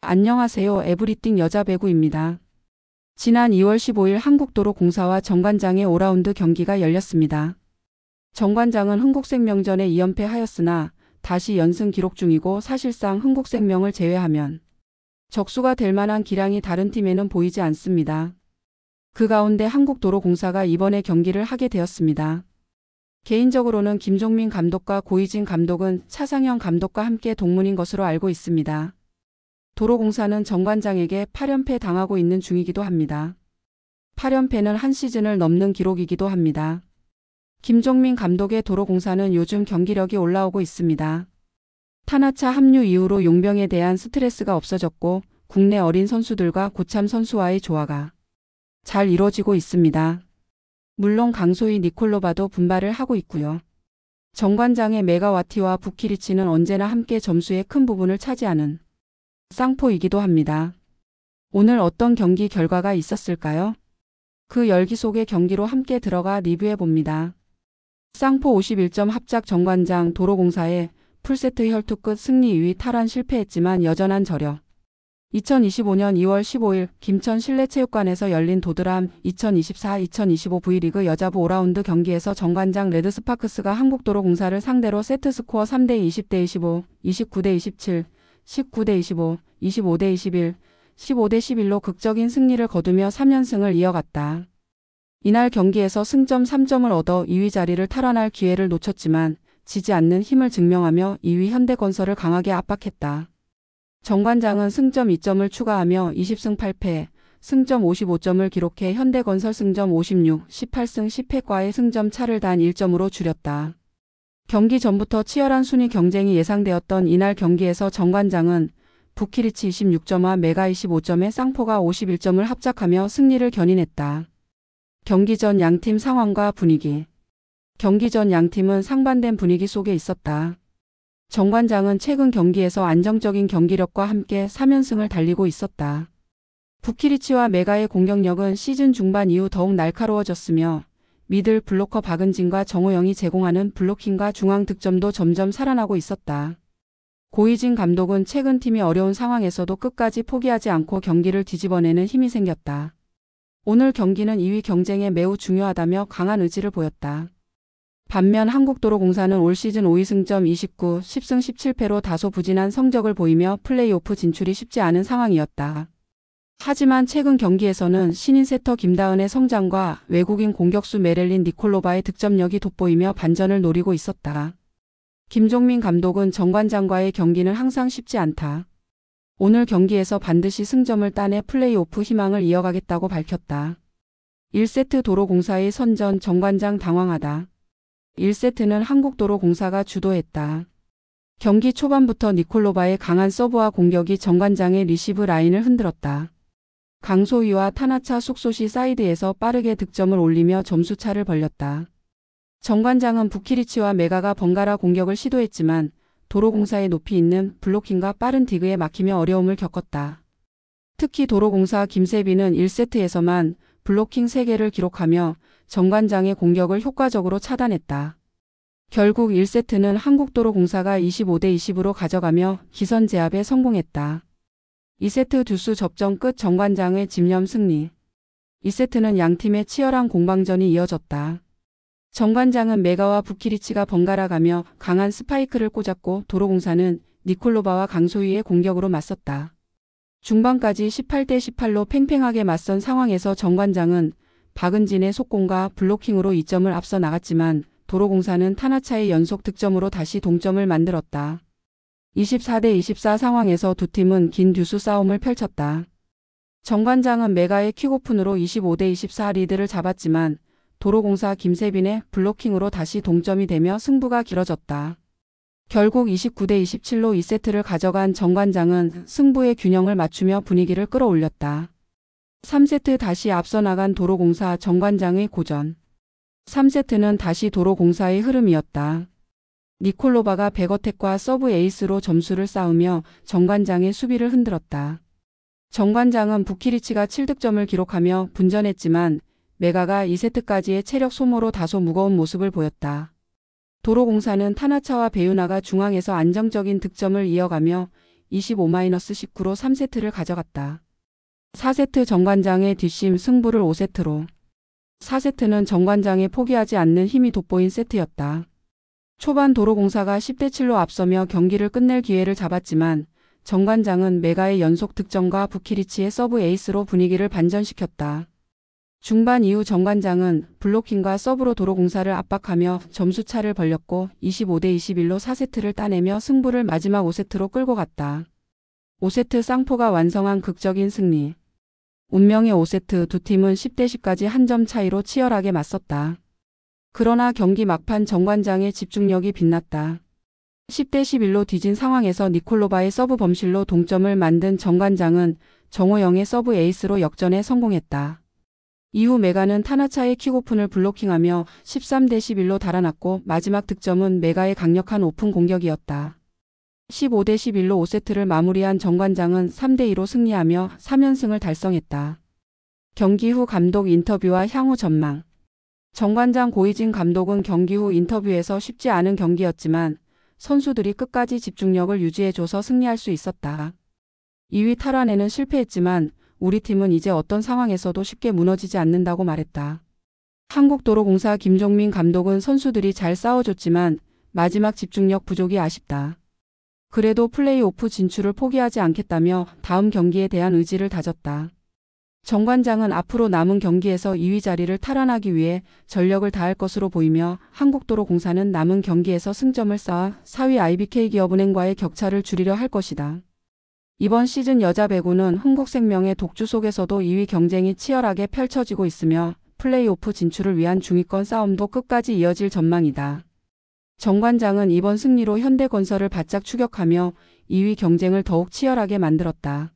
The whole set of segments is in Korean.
안녕하세요. 에브리띵 여자배구입니다. 지난 2월 15일 한국도로공사와 정관장의 5라운드 경기가 열렸습니다. 정관장은 흥국생명전에 2연패 하였으나 다시 연승 기록 중이고 사실상 흥국생명을 제외하면 적수가 될 만한 기량이 다른 팀에는 보이지 않습니다. 그 가운데 한국도로공사가 이번에 경기를 하게 되었습니다. 개인적으로는 김종민 감독과 고이진 감독은 차상현 감독과 함께 동문인 것으로 알고 있습니다. 도로공사는 정관장에게 8연패 당하고 있는 중이기도 합니다. 8연패는 한 시즌을 넘는 기록이기도 합니다. 김종민 감독의 도로공사는 요즘 경기력이 올라오고 있습니다. 타나차 합류 이후로 용병에 대한 스트레스가 없어졌고 국내 어린 선수들과 고참 선수와의 조화가 잘 이루어지고 있습니다. 물론 강소희 니콜로바도 분발을 하고 있고요. 정관장의 메가와티와 부키리치는 언제나 함께 점수의 큰 부분을 차지하는 쌍포이기도 합니다. 오늘 어떤 경기 결과가 있었을까요? 그 열기 속의 경기로 함께 들어가 리뷰해 봅니다. 쌍포 51점 합작 정관장 도로공사의 풀세트 혈투 끝 승리 2위 탈환 실패했지만 여전한 저력. 2025년 2월 15일 김천 실내체육관에서 열린 도드람 2024-2025 V리그 여자부 5라운드 경기에서 정관장 레드스파크스가 한국도로공사를 상대로 세트스코어 3대 20대 25, 29대 27, 19대 25, 25대 21, 15대 11로 극적인 승리를 거두며 3연승을 이어갔다. 이날 경기에서 승점 3점을 얻어 2위 자리를 탈환할 기회를 놓쳤지만 지지 않는 힘을 증명하며 2위 현대건설을 강하게 압박했다. 정관장은 승점 2점을 추가하며 20승 8패, 승점 55점을 기록해 현대건설 승점 56, 18승 10패과의 승점 차를 단 1점으로 줄였다. 경기 전부터 치열한 순위 경쟁이 예상되었던 이날 경기에서 정관장은 부키리치 26점과 메가 25점에 쌍포가 51점을 합작하며 승리를 견인했다. 경기 전 양팀 상황과 분위기. 경기 전 양팀은 상반된 분위기 속에 있었다. 정관장은 최근 경기에서 안정적인 경기력과 함께 3연승을 달리고 있었다. 부키리치와 메가의 공격력은 시즌 중반 이후 더욱 날카로워졌으며 미들 블로커 박은진과 정호영이 제공하는 블로킹과 중앙 득점도 점점 살아나고 있었다. 고이진 감독은 최근 팀이 어려운 상황에서도 끝까지 포기하지 않고 경기를 뒤집어내는 힘이 생겼다. 오늘 경기는 2위 경쟁에 매우 중요하다며 강한 의지를 보였다. 반면 한국도로공사는 올 시즌 5위 승점 29, 10승 17패로 다소 부진한 성적을 보이며 플레이오프 진출이 쉽지 않은 상황이었다. 하지만 최근 경기에서는 신인 세터 김다은의 성장과 외국인 공격수 메렐린 니콜로바의 득점력이 돋보이며 반전을 노리고 있었다. 김종민 감독은 정관장과의 경기는 항상 쉽지 않다. 오늘 경기에서 반드시 승점을 따내 플레이오프 희망을 이어가겠다고 밝혔다. 1세트 도로공사의 선전 정관장 당황하다. 1세트는 한국도로공사가 주도했다. 경기 초반부터 니콜로바의 강한 서브와 공격이 정관장의 리시브 라인을 흔들었다. 강소희와 타나차 숙소시 사이드에서 빠르게 득점을 올리며 점수차를 벌렸다. 정관장은 부키리치와 메가가 번갈아 공격을 시도했지만 도로공사의 높이 있는 블로킹과 빠른 디그에 막히며 어려움을 겪었다. 특히 도로공사 김세빈은 1세트에서만 블로킹 3개를 기록하며 정관장의 공격을 효과적으로 차단했다. 결국 1세트는 한국도로공사가 25대 20으로 가져가며 기선 제압에 성공했다. 2세트 듀스 접전 끝 정관장의 집념 승리. 2세트는 양팀의 치열한 공방전이 이어졌다. 정관장은 메가와 부키리치가 번갈아 가며 강한 스파이크를 꽂았고 도로공사는 니콜로바와 강소희의 공격으로 맞섰다. 중반까지 18대 18로 팽팽하게 맞선 상황에서 정관장은 박은진의 속공과 블로킹으로 2점을 앞서 나갔지만 도로공사는 타나차의 연속 득점으로 다시 동점을 만들었다. 24대 24 상황에서 두 팀은 긴 듀스 싸움을 펼쳤다. 정관장은 메가의 킥오픈으로 25대 24 리드를 잡았지만 도로공사 김세빈의 블로킹으로 다시 동점이 되며 승부가 길어졌다. 결국 29대 27로 2세트를 가져간 정관장은 승부의 균형을 맞추며 분위기를 끌어올렸다. 3세트 다시 앞서 나간 도로공사 정관장의 고전. 3세트는 다시 도로공사의 흐름이었다. 니콜로바가 백어택과 서브 에이스로 점수를 쌓으며 정관장의 수비를 흔들었다. 정관장은 부키리치가 7득점을 기록하며 분전했지만 메가가 2세트까지의 체력 소모로 다소 무거운 모습을 보였다. 도로공사는 타나차와 배유나가 중앙에서 안정적인 득점을 이어가며 25-19로 3세트를 가져갔다. 4세트 정관장의 뒷심 승부를 5세트로. 4세트는 정관장의 포기하지 않는 힘이 돋보인 세트였다. 초반 도로공사가 10대7로 앞서며 경기를 끝낼 기회를 잡았지만 정관장은 메가의 연속 득점과 부키리치의 서브 에이스로 분위기를 반전시켰다. 중반 이후 정관장은 블로킹과 서브로 도로공사를 압박하며 점수차를 벌렸고 25-21로 4세트를 따내며 승부를 마지막 5세트로 끌고 갔다. 5세트 쌍포가 완성한 극적인 승리. 운명의 5세트 두 팀은 10대10까지 한 점 차이로 치열하게 맞섰다. 그러나 경기 막판 정관장의 집중력이 빛났다. 10대11로 뒤진 상황에서 니콜로바의 서브 범실로 동점을 만든 정관장은 정호영의 서브 에이스로 역전에 성공했다. 이후 메가는 타나차의 킥오픈을 블로킹하며 13대11로 달아났고 마지막 득점은 메가의 강력한 오픈 공격이었다. 15대11로 5세트를 마무리한 정관장은 3대2로 승리하며 3연승을 달성했다. 경기 후 감독 인터뷰와 향후 전망. 정관장 고이진 감독은 경기 후 인터뷰에서 쉽지 않은 경기였지만 선수들이 끝까지 집중력을 유지해줘서 승리할 수 있었다. 2위 탈환에는 실패했지만 우리 팀은 이제 어떤 상황에서도 쉽게 무너지지 않는다고 말했다. 한국도로공사 김종민 감독은 선수들이 잘 싸워줬지만 마지막 집중력 부족이 아쉽다. 그래도 플레이오프 진출을 포기하지 않겠다며 다음 경기에 대한 의지를 다졌다. 정관장은 앞으로 남은 경기에서 2위 자리를 탈환하기 위해 전력을 다할 것으로 보이며 한국도로공사는 남은 경기에서 승점을 쌓아 4위 IBK기업은행과의 격차를 줄이려 할 것이다. 이번 시즌 여자 배구는 흥국생명의 독주 속에서도 2위 경쟁이 치열하게 펼쳐지고 있으며 플레이오프 진출을 위한 중위권 싸움도 끝까지 이어질 전망이다. 정관장은 이번 승리로 현대건설을 바짝 추격하며 2위 경쟁을 더욱 치열하게 만들었다.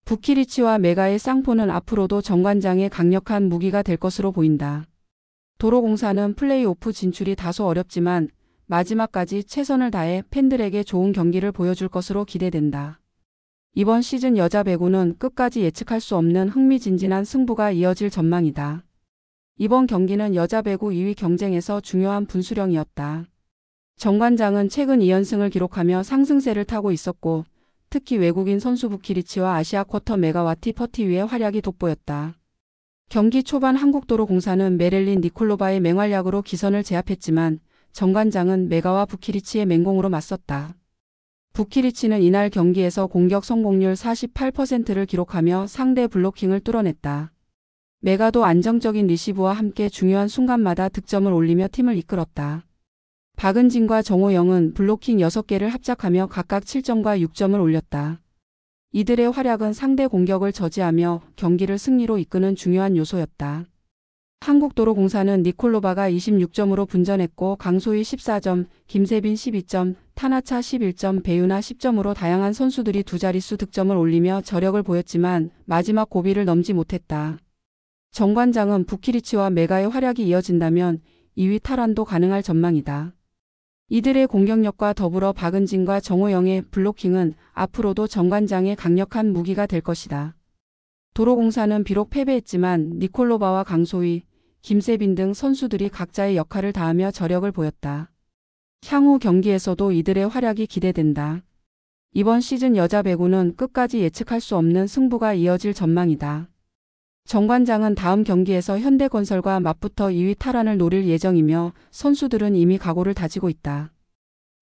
부키리치와 메가의 쌍포는 앞으로도 정관장의 강력한 무기가 될 것으로 보인다. 도로공사는 플레이오프 진출이 다소 어렵지만 마지막까지 최선을 다해 팬들에게 좋은 경기를 보여줄 것으로 기대된다. 이번 시즌 여자 배구는 끝까지 예측할 수 없는 흥미진진한 승부가 이어질 전망이다. 이번 경기는 여자 배구 2위 경쟁에서 중요한 분수령이었다. 정관장은 최근 2연승을 기록하며 상승세를 타고 있었고 특히 외국인 선수 부키리치와 아시아 쿼터 메가와 티퍼티위의 활약이 돋보였다. 경기 초반 한국도로공사는 메렐린 니콜로바의 맹활약으로 기선을 제압했지만 정관장은 메가와 부키리치의 맹공으로 맞섰다. 부키리치는 이날 경기에서 공격 성공률 48%를 기록하며 상대 블로킹을 뚫어냈다. 메가도 안정적인 리시브와 함께 중요한 순간마다 득점을 올리며 팀을 이끌었다. 박은진과 정호영은 블로킹 6개를 합작하며 각각 7점과 6점을 올렸다. 이들의 활약은 상대 공격을 저지하며 경기를 승리로 이끄는 중요한 요소였다. 한국도로공사는 니콜로바가 26점으로 분전했고 강소희 14점, 김세빈 12점, 타나차 11점, 배유나 10점으로 다양한 선수들이 두 자릿수 득점을 올리며 저력을 보였지만 마지막 고비를 넘지 못했다. 정관장은 부키리치와 메가의 활약이 이어진다면 2위 탈환도 가능할 전망이다. 이들의 공격력과 더불어 박은진과 정호영의 블로킹은 앞으로도 정관장의 강력한 무기가 될 것이다. 도로공사는 비록 패배했지만 니콜로바와 강소희, 김세빈 등 선수들이 각자의 역할을 다하며 저력을 보였다. 향후 경기에서도 이들의 활약이 기대된다. 이번 시즌 여자 배구는 끝까지 예측할 수 없는 승부가 이어질 전망이다. 정관장은 다음 경기에서 현대건설과 맞붙어 2위 탈환을 노릴 예정이며 선수들은 이미 각오를 다지고 있다.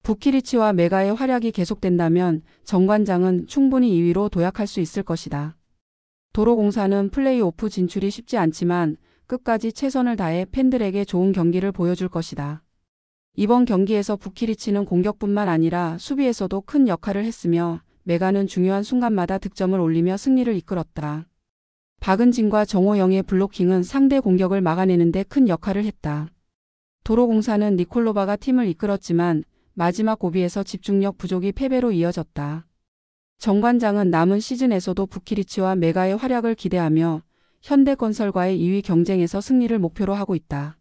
부키리치와 메가의 활약이 계속된다면 정관장은 충분히 2위로 도약할 수 있을 것이다. 도로공사는 플레이오프 진출이 쉽지 않지만 끝까지 최선을 다해 팬들에게 좋은 경기를 보여줄 것이다. 이번 경기에서 부키리치는 공격뿐만 아니라 수비에서도 큰 역할을 했으며 메가는 중요한 순간마다 득점을 올리며 승리를 이끌었다. 박은진과 정호영의 블로킹은 상대 공격을 막아내는 데 큰 역할을 했다. 도로공사는 니콜로바가 팀을 이끌었지만 마지막 고비에서 집중력 부족이 패배로 이어졌다. 정관장은 남은 시즌에서도 부키리치와 메가의 활약을 기대하며 현대건설과의 2위 경쟁에서 승리를 목표로 하고 있다.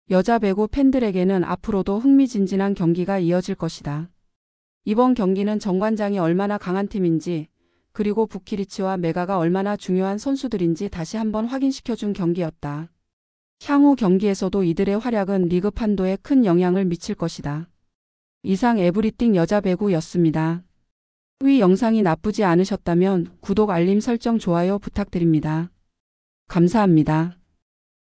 여자 배구 팬들에게는 앞으로도 흥미진진한 경기가 이어질 것이다. 이번 경기는 정관장이 얼마나 강한 팀인지 그리고 부키리치와 메가가 얼마나 중요한 선수들인지 다시 한번 확인시켜준 경기였다. 향후 경기에서도 이들의 활약은 리그 판도에 큰 영향을 미칠 것이다. 이상 에브리띵 여자 배구였습니다. 위 영상이 나쁘지 않으셨다면 구독, 알림 설정, 좋아요 부탁드립니다. 감사합니다.